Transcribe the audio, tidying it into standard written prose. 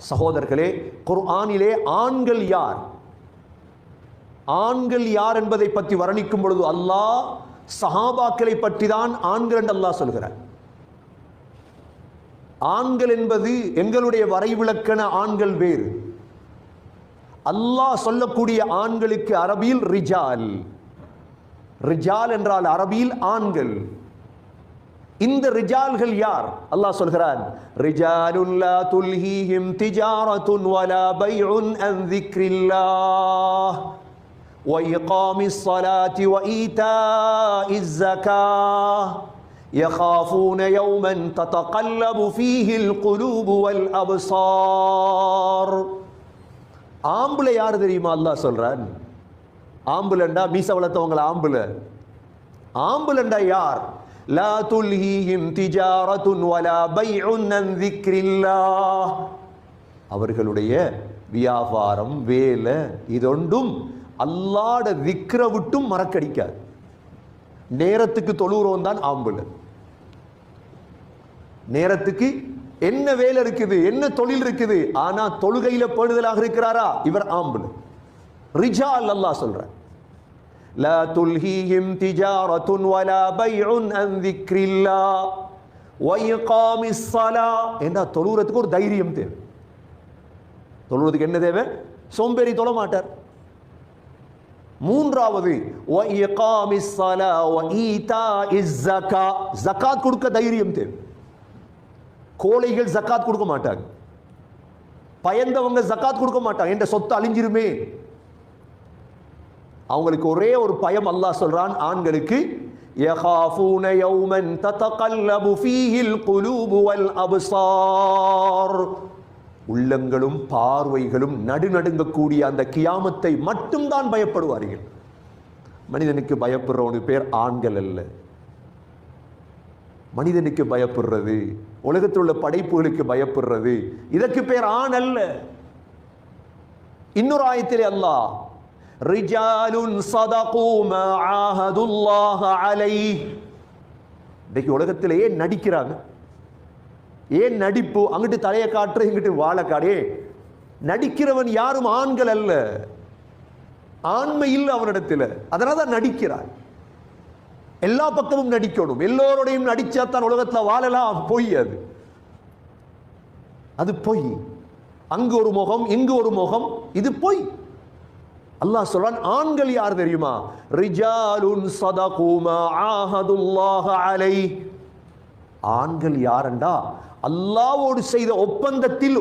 சகோதரர்களே, குர்ஆனிலே ஆண்கள் யார், ஆண்கள் யார் என்பதை பற்றி வர்ணிக்கும் பொழுது அல்லாஹ் சஹாபாக்களை பற்றி தான் ஆண்கள் என்று அல்லாஹ் சொல்கிறார். ஆண்கள் என்பது எங்களுடைய வரைவிலக்கண ஆண்கள் வேறு. அல்லாஹ் சொல்லக்கூடிய ஆண்களுக்கு அரபியில் ரிஜால், ரிஜால் என்றால் அரபியில் ஆண்கள். இந்த ரிஜால்கள் யார்? அல்லாஹ் சொல்கிறான், ரிஜாலுன் லா துல்ஹீஹிம் திஜாரத்துன் வலா பைஉன் அன் ذிக்ரில்லாஹ் வ இகாமிஸ் ஸலாத்தி வ ஈதாஇஸ் ஸகாஹ் யகாஃபூன யௌமன் ததகல்லபு ஃபீஹில் குலூபு வல் அப்ஸார். ஆம்பளை யார் தெரியுமா? அல்லாஹ் சொல்றான், ஆம்புலண்டா மீச வளர்த்தவங்கள ஆம்புல. ஆம்புலண்டா யார்? லா துல்ஹீஹிம் திஜாரத்துன் வலா பைஉன் அன் ذிக்ரில்லாஹ். அவர்களுடைய வியாபாரம் வேலை இதொன்றும் அல்லாஹ்ட திக்ர விட்டும் மறக்கடிக்காது. நேரத்துக்கு தொழுகிறோம் தான் ஆம்புல. நேரத்துக்கு என்ன வேலை இருக்குது, என்ன தொழில் இருக்குது, ஆனா தொழுகையில பேணுதலாக இருக்கிறாரா, இவர் ஆம்புல. ரிஜால் அல்லாஹ் சொல்றார், லா துல்ஹீஹிம் திஜாரத்துன் வலா பைஉன் அன் ذிக்ரில்லாஹ் வ இகாமிஸ் ஸலாஹ். என்ன தொழுகிறதுக்கு ஒரு தைரியம் தேவை. தொழுகிறதுக்கு என்ன தேவை? சோம்பேறி தொழ மாட்டார். மூன்றாவது வ இகாமிஸ் ஸலாஹ் வ ஈதாஇஸ் ஸகாஹ். ஜகாத் கொடுக்க தைரியம் தேவை. கோழைகள் ஜகாத் கொடுக்க மாட்டாங்க, பயந்தவங்க ஜகாத் கொடுக்க மாட்டாங்க, என்ற சொத்து அழிஞ்சிருமே. அவங்களுக்கு ஒரே ஒரு பயம். அல்லாஹ் சொல்றான் ஆண்களுக்கு, யகாஃபூன யௌமன் ததகல்லபு ஃபீஹில் குலூபு வல் அப்ஸார். உள்ளங்களும் பார்வைகளும் நடுநடுங்கக்கூடிய அந்த கியாமத்தை மட்டும்தான் பயப்படுவார்கள். மனிதனுக்கு பயப்படுறவனுக்கு பேர் ஆண்கள் அல்ல. மனிதனுக்கு பயப்படுறது, உலகத்தில் உள்ள படைப்புகளுக்கு பயப்படுறது, இதற்கு பேர் ஆண் அல்ல. இன்னொரு ஆயத்திலே அல்லாஹ், ரிஜாலுன் ஸதகு மா ஆஹதுல்லாஹ அலைஹி. இன்னைக்கு உலகத்திலேயே நடிக்கிறாங்க. ஏன் நடிப்பு? அங்கிட்டு தலையை காட்டுற, இங்கிட்டு வாழை காடே. நடிக்கிறவன் யாரும் ஆண்கள் அல்ல, ஆண்மை இல்லை அவனிடத்தில். அதனால தான் நடிக்கிறான். எல்லா பக்கமும் நடிக்கணும், எல்லோருடையும் நடிச்சாத்தான் உலகத்தில் வாழலாம். பொய் அது, அது பொய். அங்கு ஒரு முகம், இங்கு ஒரு முகம், இது பொய். அல்லாஹ் சொல்றான் ஆண்கள் யார் தெரியுமா? ரிஜாலுன் ஸதகு மா ஆஹதுல்லாஹ அலைஹி. ஆண்கள் யாரண்டா அல்லாஹ்வோடு செய்த ஒப்பந்தத்தில்